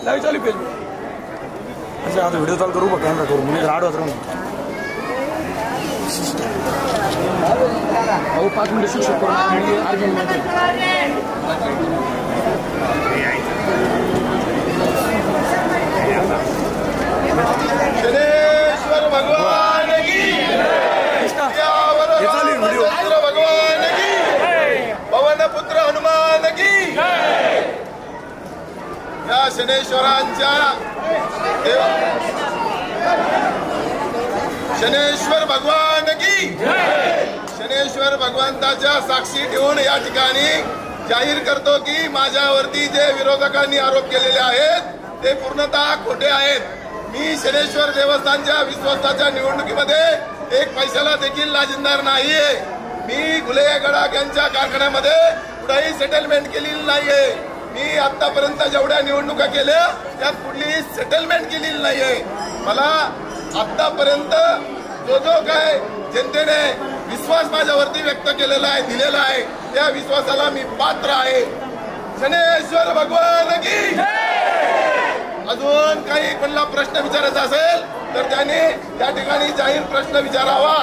Live चालू page अच्छा आता व्हिडिओ चालू करू बघ कॅमेरा करू मी राड होत राहून अहो 5 मिनिटं शिक्षक करून अर्जंट शनेश्वर भगवान की भगवान की पवन पुत्र हनुमान की या शनेश्वरांच्या शनेश्वर भगवान की शनेश्वर भगवंताच्या साक्षी ठेवून या ठिकाणी जाहीर करतो की माझ्यावरती जे विरोधकांनी आरोप केलेले आहेत ते पूर्णतः खोटे आहेत। मी शनेश्वर देवस्थानच्या विश्वासाच्या निवडणुकीमध्ये एक पैशाला देखील लाजिंदार नाहीये। मी घुले गडाख यांच्या कारखान्यामध्ये कुठेही सेटलमेंट केलेली नाहीये। मी आतापर्यंत जेवढ्या निवडणुका केल्या त्यात कुठलीही सेटलमेंट केलेली नाहीये। मला आतापर्यंत जो काय जनतेने विश्वास माझ्यावरती व्यक्त केलेला आहे दिलेला आहे त्या विश्वासाला मी पात्र आहे। शनेश्वर भगवान की अजून काही कोणाला प्रश्न विचारायचा असेल तर त्याने त्या ठिकाणी जाहीर प्रश्न विचारावा।